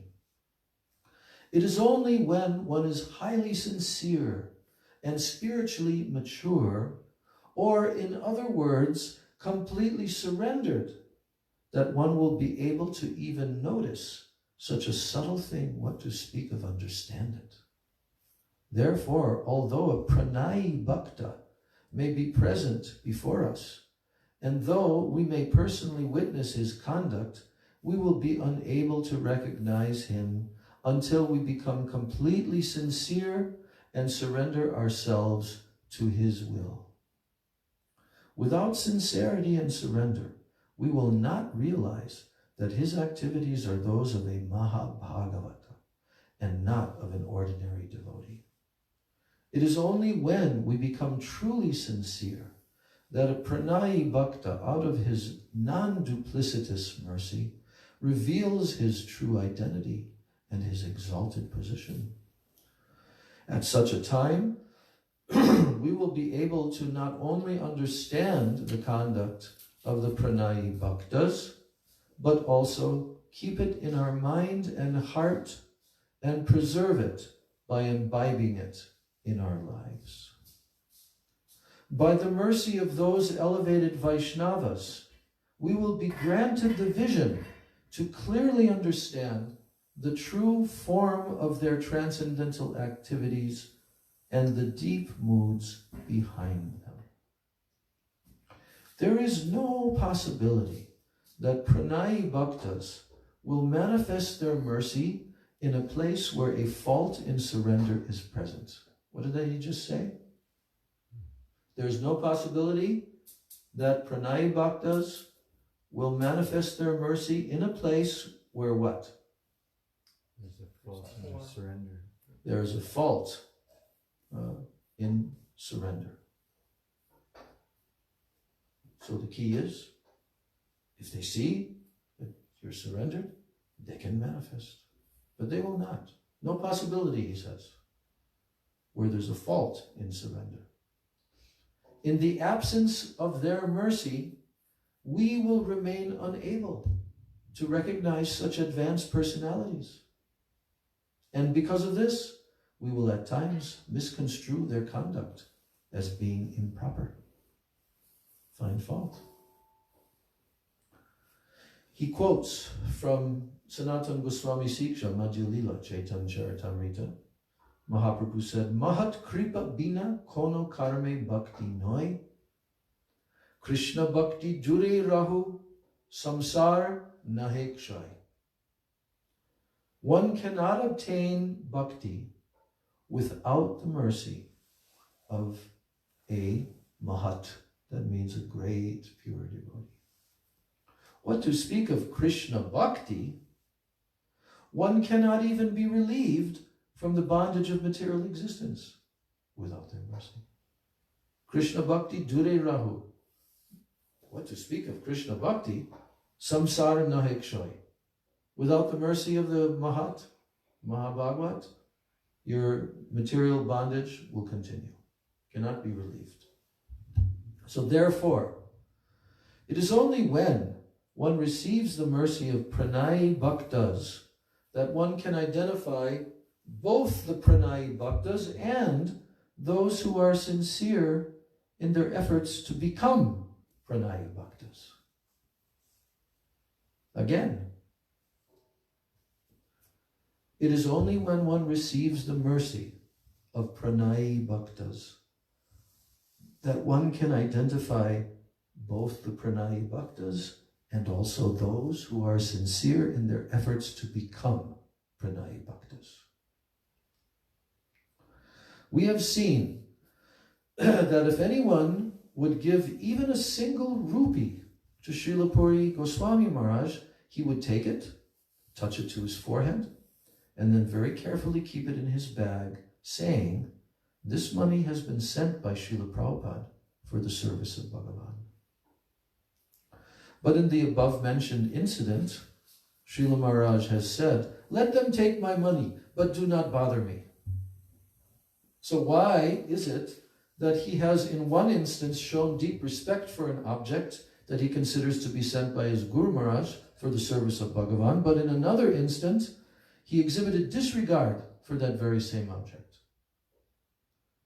It is only when one is highly sincere and spiritually mature, or in other words, completely surrendered, that one will be able to even notice such a subtle thing, what to speak of understand it. Therefore, although a pranayi bhakta may be present before us, and though we may personally witness his conduct, we will be unable to recognize him until we become completely sincere and surrender ourselves to his will. Without sincerity and surrender, we will not realize that his activities are those of a Mahabhagavata and not of an ordinary devotee. It is only when we become truly sincere that a pranayi bhakta, out of his non-duplicitous mercy, reveals his true identity and his exalted position. At such a time, we will be able to not only understand the conduct of the pranayi bhaktas, but also keep it in our mind and heart and preserve it by imbibing it in our lives. By the mercy of those elevated Vaishnavas, we will be granted the vision to clearly understand the true form of their transcendental activities and the deep moods behind them. There is no possibility that pranayi bhaktas will manifest their mercy in a place where a fault in surrender is present. What did he just say? There's no possibility that pranayi bhaktas will manifest their mercy in a place where what? There's a fault in surrender. There is a fault in surrender. So the key is, if they see that you're surrendered, they can manifest. But they will not. No possibility, he says, where there's a fault in surrender. In the absence of their mercy, we will remain unable to recognize such advanced personalities. And because of this, we will at times misconstrue their conduct as being improper, find fault. He quotes from Sanatana Goswami Siksha, Madhya Lila, Chaitanya Charitamrita. Mahaprabhu said, Mahat kripa bina kono karme bhakti noi, Krishna bhakti jure rahu, samsar nahe kshai. One cannot obtain bhakti without the mercy of a Mahat, That means a great pure devotee. What to speak of Krishna Bhakti, one cannot even be relieved from the bondage of material existence without their mercy. Krishna Bhakti Dure Rahu. What to speak of Krishna Bhakti, samsara nahekshoy. Without the mercy of the Mahabhagavad, your material bondage will continue, cannot be relieved. So therefore, it is only when one receives the mercy of Pranayi Bhaktas that one can identify both the Pranayi Bhaktas and those who are sincere in their efforts to become Pranayi Bhaktas. Again, it is only when one receives the mercy of Pranayi Bhaktas that one can identify both the Pranayi Bhaktas and also those who are sincere in their efforts to become Pranayi Bhaktas. We have seen that if anyone would give even a single rupee to Srila Puri Goswami Maharaj, he would take it, touch it to his forehead, and then very carefully keep it in his bag, saying, "This money has been sent by Srila Prabhupada for the service of Bhagavan." But in the above-mentioned incident, Srila Maharaj has said, "Let them take my money, but do not bother me." So why is it that he has in one instance shown deep respect for an object that he considers to be sent by his Guru Maharaj for the service of Bhagavan, but in another instance, he exhibited disregard for that very same object?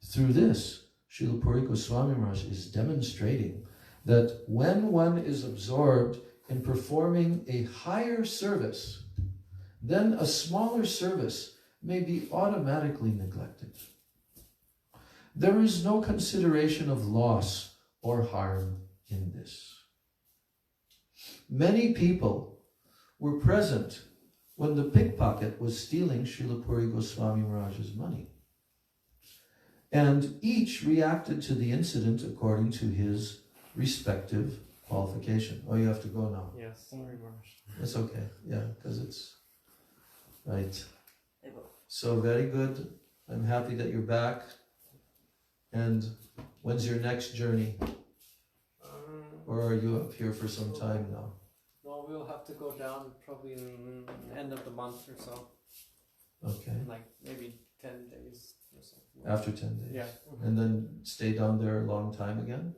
Through this, Srila Puri Goswami Maharaj is demonstrating that when one is absorbed in performing a higher service, then a smaller service may be automatically neglected. There is no consideration of loss or harm in this. Many people were present when the pickpocket was stealing Srila Puri Goswami Maharaj's money. And each reacted to the incident according to his respective qualification. Oh, you have to go now. Yes, sorry, Maharaj. It's okay, yeah, because it's right. So very good. I'm happy that you're back. And when's your next journey? Or are you up here for some time now? No, we'll have to go down probably in the end of the month or so. Okay. Like maybe 10 days or something. After 10 days? Yeah. And then stay down there a long time again?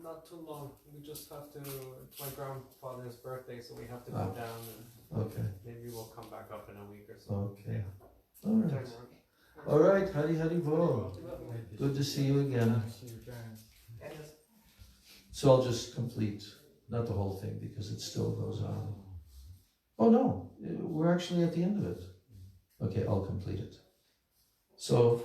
Not too long. We just have to, it's my grandfather's birthday, so we have to go down and okay. maybe we'll come back up in a week or so. Okay. All right. All right, Hari Hari Bol. Good to see you again. So I'll just complete, not the whole thing because it still goes on. Oh no, we're actually at the end of it. Okay, I'll complete it. So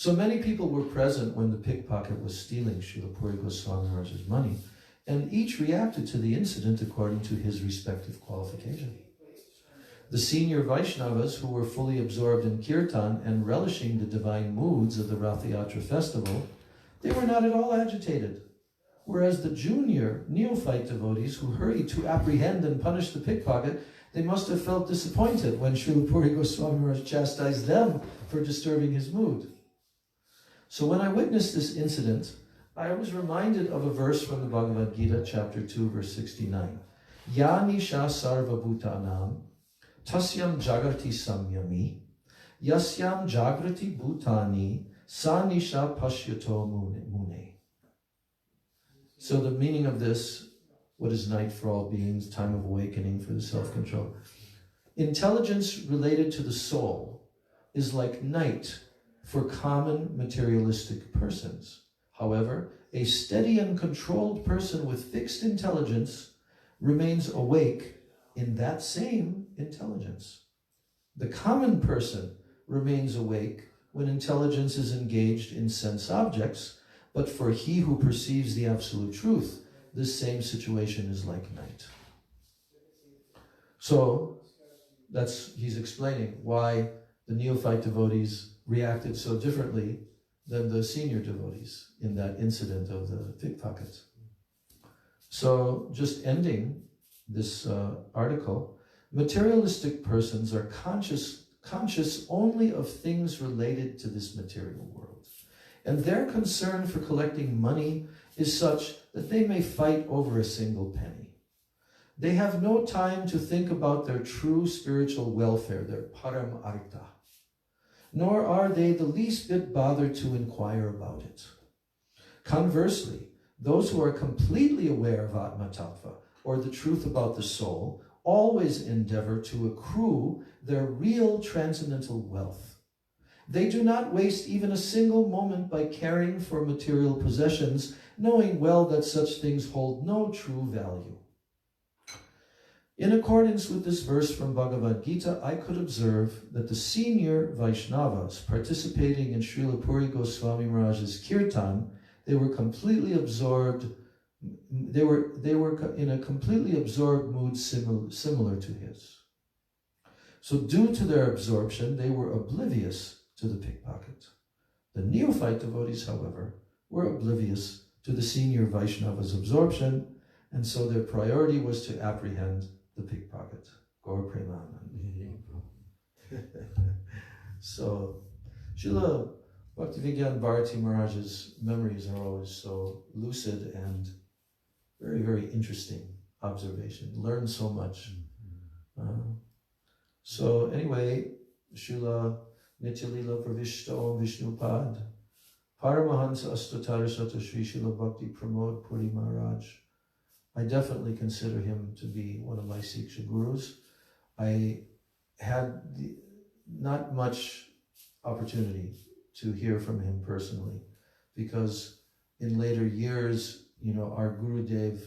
many people were present when the pickpocket was stealing Srila Puri Goswami Maharaj's money, and each reacted to the incident according to his respective qualification. The senior Vaishnavas, who were fully absorbed in kirtan and relishing the divine moods of the Rath Yatra festival, they were not at all agitated. Whereas the junior neophyte devotees who hurried to apprehend and punish the pickpocket, they must have felt disappointed when Srila Puri Goswami Maharaj chastised them for disturbing his mood. So when I witnessed this incident, I was reminded of a verse from the Bhagavad Gita, chapter 2, verse 69. Ya nisha sarva bhutanam tasyam jagrati samyami yasyam jagrati bhutani sa nisha pashyato mune. So the meaning of this, what is night for all beings, time of awakening for the self-control. Intelligence related to the soul is like night for common materialistic persons. However, a steady and controlled person with fixed intelligence remains awake in that same intelligence. The common person remains awake when intelligence is engaged in sense objects, but for he who perceives the absolute truth, this same situation is like night. So, he's explaining why the neophyte devotees reacted so differently than the senior devotees in that incident of the pickpocket. So just ending this article, materialistic persons are conscious only of things related to this material world, and their concern for collecting money is such that they may fight over a single penny. They have no time to think about their true spiritual welfare, their param artha, nor are they the least bit bothered to inquire about it. Conversely, those who are completely aware of Atma Tattva, or the truth about the soul, always endeavor to accrue their real transcendental wealth. They do not waste even a single moment by caring for material possessions, knowing well that such things hold no true value. In accordance with this verse from Bhagavad Gita, I could observe that the senior Vaishnavas participating in Srila Puri Goswami Maharaj's kirtan, they were completely absorbed. They were in a completely absorbed mood similar to his. So due to their absorption, they were oblivious to the pickpocket. The neophyte devotees, however, were oblivious to the senior Vaishnava's absorption, and so their priority was to apprehend the pickpocket. Gaur Premanand. So, Srila Bhaktivedanta Bharati Maharaj's memories are always so lucid and very, very interesting observation. Learn so much. So anyway, Srila Nityalila Pravishta Vishnupad, Paramahansa Astatarasata Sri Srila Bhakti Pramod Puri Maharaj. I definitely consider him to be one of my Siksha gurus. I had not much opportunity to hear from him personally, because in later years, our Gurudev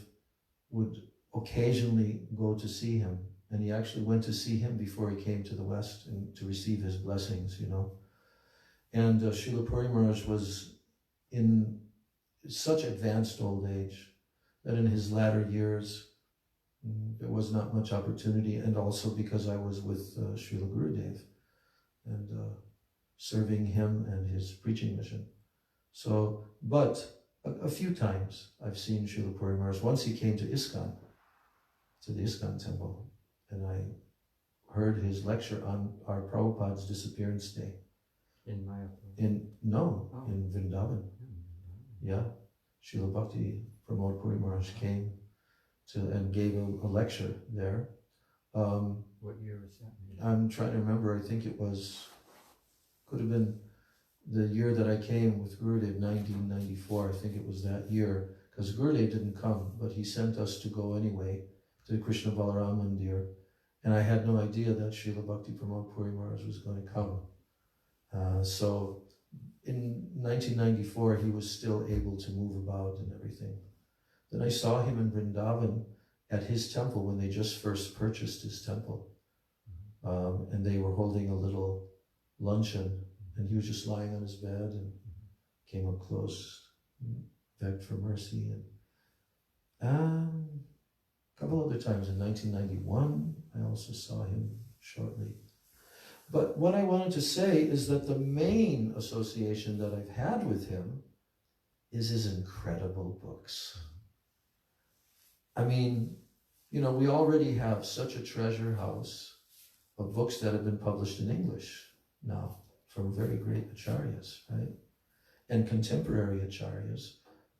would occasionally go to see him, and he actually went to see him before he came to the West and to receive his blessings, And Srila Puri Maharaj was in such advanced old age that in his latter years, there was not much opportunity, and also because I was with Srila Gurudev and serving him and his preaching mission. So, but a few times I've seen Srila Puri Maharaj. Once he came to ISKCON, to the ISKCON temple, and I heard his lecture on our Prabhupada's disappearance day. In Mayapur? In Vrindavan. Yeah, Srila Bhakti Pramod Puri Maharaj came and gave a lecture there. What year was that? I'm trying to remember. I think it could have been the year that I came with Gurudev, 1994. I think it was that year, because Gurudev didn't come, but he sent us to go anyway to Krishna Balaram Mandir, and I had no idea that Srila Bhakti Pramod Puri Maharaj was going to come. So in 1994, he was still able to move about and everything. Then I saw him in Vrindavan at his temple when they just first purchased his temple. And they were holding a little luncheon, and he was just lying on his bed and came up close, and begged for mercy. And a couple other times in 1991, I also saw him shortly. But what I wanted to say is that the main association that I've had with him is his incredible books. I mean, we already have such a treasure house of books that have been published in English now from very great acharyas, right? And contemporary acharyas.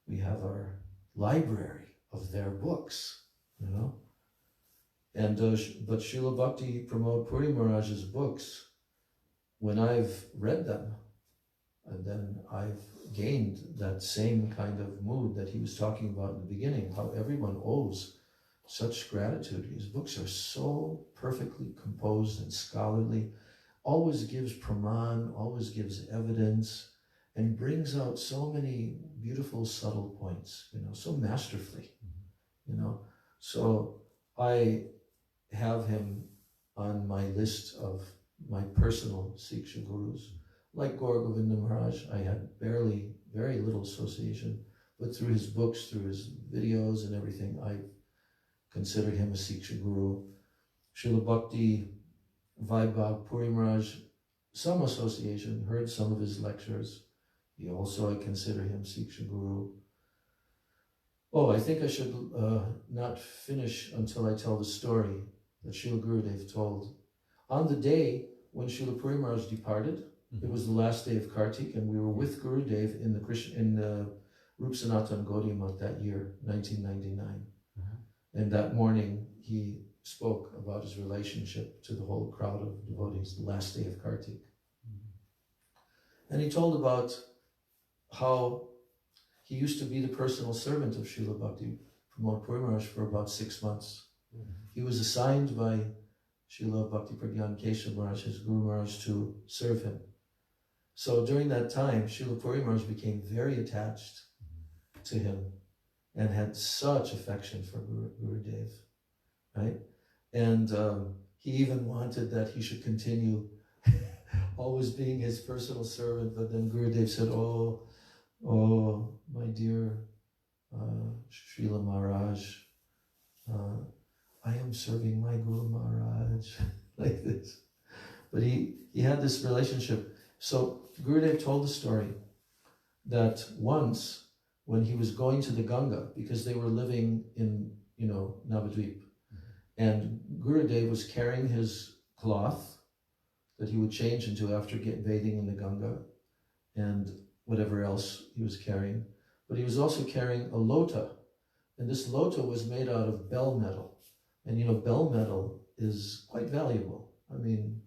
We have our library of their books, And but Srila Bhakti Pramod Puri Maharaj's books, when I've read them, and then I've gained that same kind of mood that he was talking about in the beginning, how everyone owes such gratitude. His books are so perfectly composed and scholarly, always gives praman, always gives evidence, and brings out so many beautiful, subtle points, so masterfully, So I have him on my list of my personal Siksha gurus. Like Gaur Govinda Maharaj, I had very little association, but through his books, through his videos and everything, I considered him a Siksha guru. Srila Bhakti Vaibhav Puri Maharaj some association, heard some of his lectures. He also, I consider him Siksha Guru. Oh, I think I should not finish until I tell the story that Srila Gurudev told. On the day when Srila Puri Maharaj departed, it was the last day of Kartik, and we were with Gurudev in the Rup Sanatan Gaudiya Math that year, 1999. And that morning, he spoke about his relationship to the whole crowd of devotees, the last day of Kartik. And he told about how he used to be the personal servant of Srila Bhakti Pramod Puri Maharaj for about 6 months. He was assigned by Srila Bhakti Pragyan Keshav Maharaj, his Guru Maharaj, to serve him. So during that time, Srila Puri Maharaj became very attached to him and had such affection for Gurudev, right? And he even wanted that he should continue always being his personal servant, but then Gurudev said, oh, my dear Srila Maharaj, I am serving my Guru Maharaj, like this. But he had this relationship. So Gurudev told the story that once when he was going to the Ganga, because they were living in, Navadvip, and Gurudev was carrying his cloth that he would change into after bathing in the Ganga and whatever else he was carrying. But he was also carrying a lota, and this lota was made out of bell metal. And bell metal is quite valuable. I mean,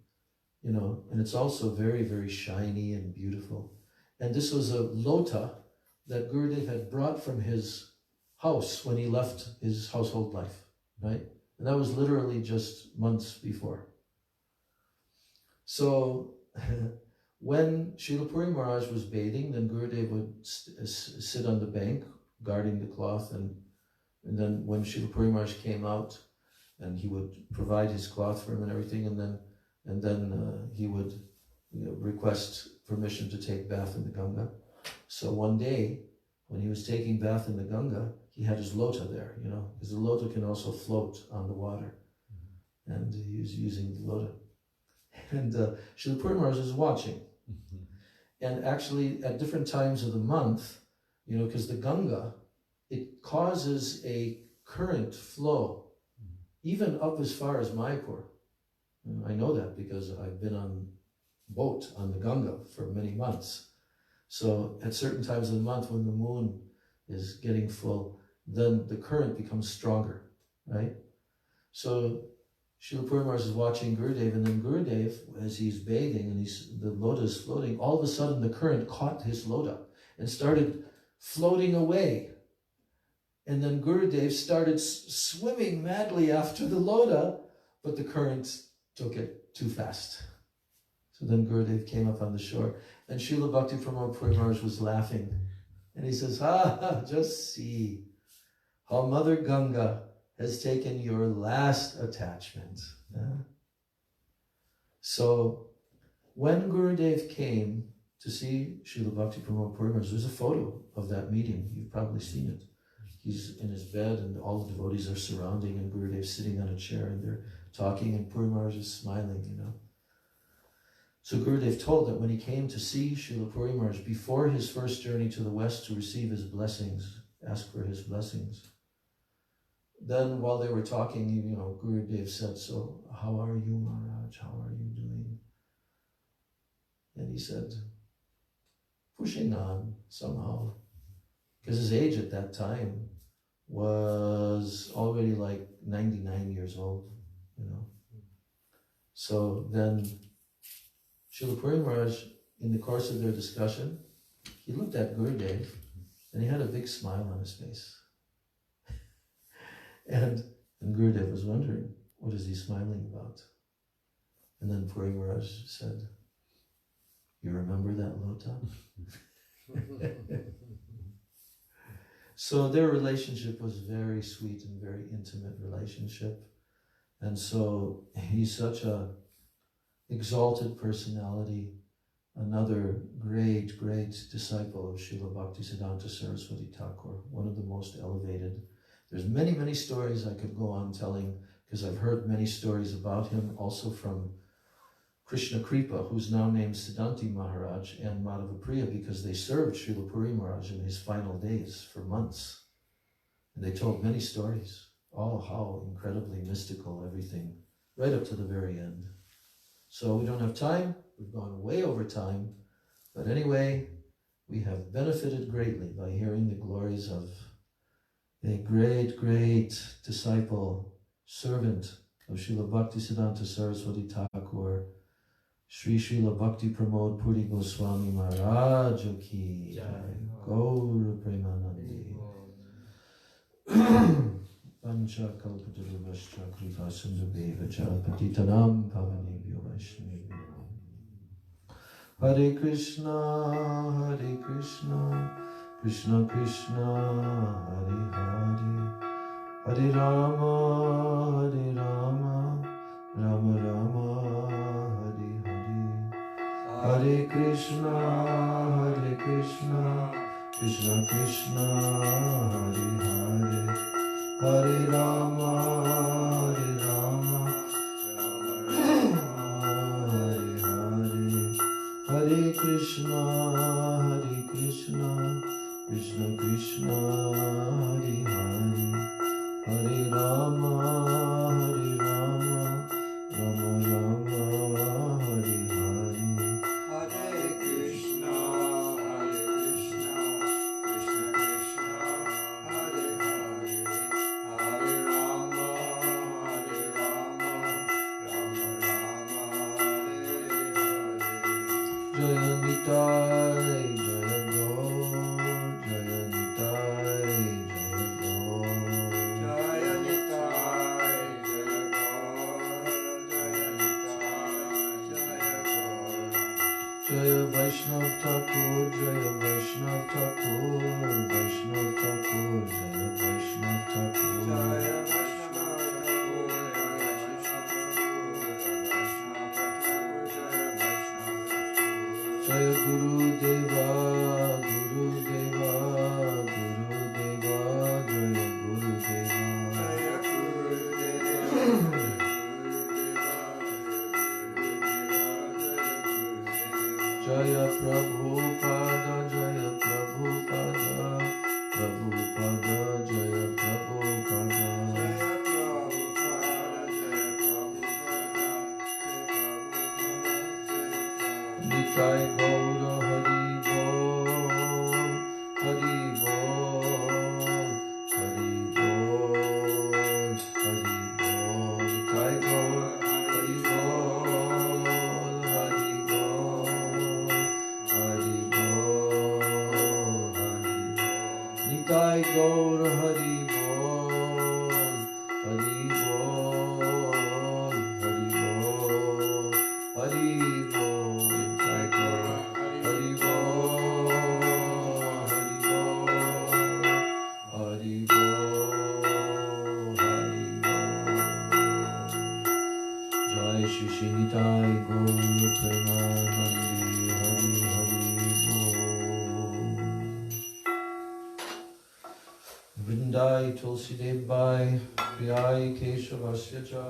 and it's also very, very shiny and beautiful. And this was a lota that Gurudev had brought from his house when he left his household life, right? And that was literally just months before. So when Srila Puri Maharaj was bathing, then Gurudev would sit on the bank guarding the cloth, and then when Srila Puri Maharaj came out, and he would provide his cloth for him and everything, and then he would request permission to take bath in the Ganga. So one day, when he was taking bath in the Ganga, he had his lota there, because the lota can also float on the water. And he was using the lota. And Srila Puri Maharaj was watching. And actually, at different times of the month, because the Ganga, it causes a current flow, even up as far as Mayapur. I know that because I've been on boat on the Ganga for many months. So at certain times of the month when the moon is getting full, then the current becomes stronger, right? So Srila Puri Maharaj is watching Gurudev, and then Gurudev, as he's bathing and the lota is floating, all of a sudden the current caught his lota and started floating away. And then Gurudev started swimming madly after the lota, but the current took it too fast. So then Gurudev came up on the shore, and Srila Bhakti Pramod Puri Maharaj was laughing. And he says, just see how Mother Ganga has taken your last attachment. So when Gurudev came to see Srila Bhakti Pramod Puri Maharaj, there's a photo of that meeting. You've probably seen it. He's in his bed, and all the devotees are surrounding, and Gurudev's sitting on a chair, and they're talking, and Puri Maharaj is smiling, So Gurudev told that when he came to see Srila Puri Maharaj before his first journey to the west to receive his blessings, ask for his blessings, then while they were talking, Gurudev said, so how are you, Maharaj? How are you doing? And he said, pushing on somehow, because his age at that time was already like 99 years old, So then Srila Puri Maharaj, in the course of their discussion, he looked at Gurudev and he had a big smile on his face. And Gurudev was wondering, what is he smiling about? And then Puri Maharaj said, you remember that lota? So their relationship was very sweet and very intimate relationship. And so he's such a exalted personality, another great, great disciple of Srila Bhaktisiddhanta Saraswati Thakur, one of the most elevated. There's many, many stories I could go on telling, because I've heard many stories about him, also from Krishna Kripa, who's now named Siddhanti Maharaj, and Madhavapriya, because they served Srila Puri Maharaj in his final days for months. And they told many stories, all how incredibly mystical everything, right up to the very end. So we don't have time, we've gone way over time, but anyway, we have benefited greatly by hearing the glories of a great, great disciple, servant of Srila Bhaktisiddhanta Saraswati Thakur, Sri Srila Bhakti Pramod Puri Goswami Maharaj Ki Jai, Gaura Premanandi. Pancha Kalpataruvascha Kripa Sundarbeva Patitanam Pavanebhyo Vaishnavyo. Hare Krishna, Krishna Krishna, Hare Hare, Hare Rama, Rama Rama, Hare Hare. Hare Krishna, Krishna Krishna, Hare Hare, Hare Rama, Rama Hare Hare. Hare Krishna, Krishna Krishna, Hare Hare, Hare Rama, Rama Rama, Hare Hare. Hare Krishna, Krishna Krishna, Hare Hare, Hare Rama, Rama Rama, Hare Hare. Jaya Nitai, Jaya Gaur, Jaya Nitai, Jaya Gaur. Jaya Nitai, Jaya Gaur, Jaya Nitai, Jaya Gaur. Jaya Vaishnav Thakur, Jaya Vaishnav Thakur, Vaishnav Thakur, Jaya Vaishnav Thakur. Jaya Vaishnav Thakur, Jaya Vaishnav Thakur, Jaya Vaishnav Thakur. Jaya Guru Deva, Guru Deva, Guru Deva, Jaya Guru Deva. Jaya Guru Deva, Guru Deva, Jaya Prabhupada, Jaya Prabhupada, Prabhupada, Jaya Prabhupada. Jaya Prabhupada, Jaya Prabhupada, Nitai Gaura Hari Bol, Hari Bol, Hari Bol, Hari Bol. Nitai Gaura Hari Bol, Hari Bol, Hari Bol, Hari Bol. Nitai Gaura Hari Bol, Hari Bol, Hari Bol, Hari Bol. Nitai Gaura Hari Bol, Hari Bol, Hari Bol, Hari Bol. Jai Shri Shri Nitai Gaura Premanandi, Hari Hari Bol. Vrindai Tulsi Devai, Priyai Keshavasya Cha,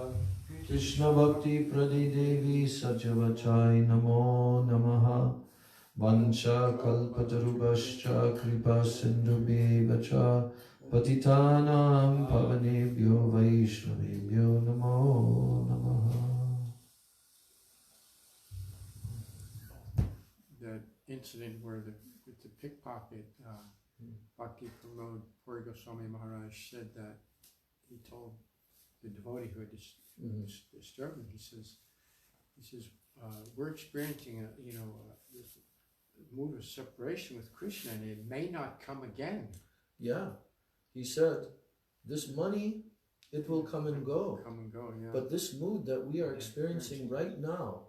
Krishna Bhakti Prade Devi Satyavachai Namo Namaha. Vancha Kalpatarubhascha Kripa Sindhubheva Cha, Patitanam Pavanebhyo Vaishnavebhyo Namo Namaha. The incident where with the pickpocket, Bhakti Pramod Puri Goswami Maharaj said that he told the devotee who had disturbed him, he says, we're experiencing this mood of separation with Krishna, and it may not come again. Yeah, he said, this money, it will come and go. Come and go, yeah. But this mood that we are experiencing right now,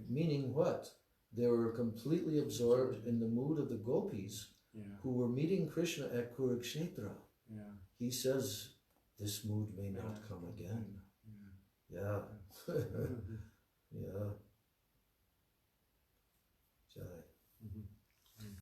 meaning what? They were completely absorbed in the mood of the gopis who were meeting Krishna at Kurukshetra. Yeah. He says, this mood may not come again. Yeah. Yeah. Jai.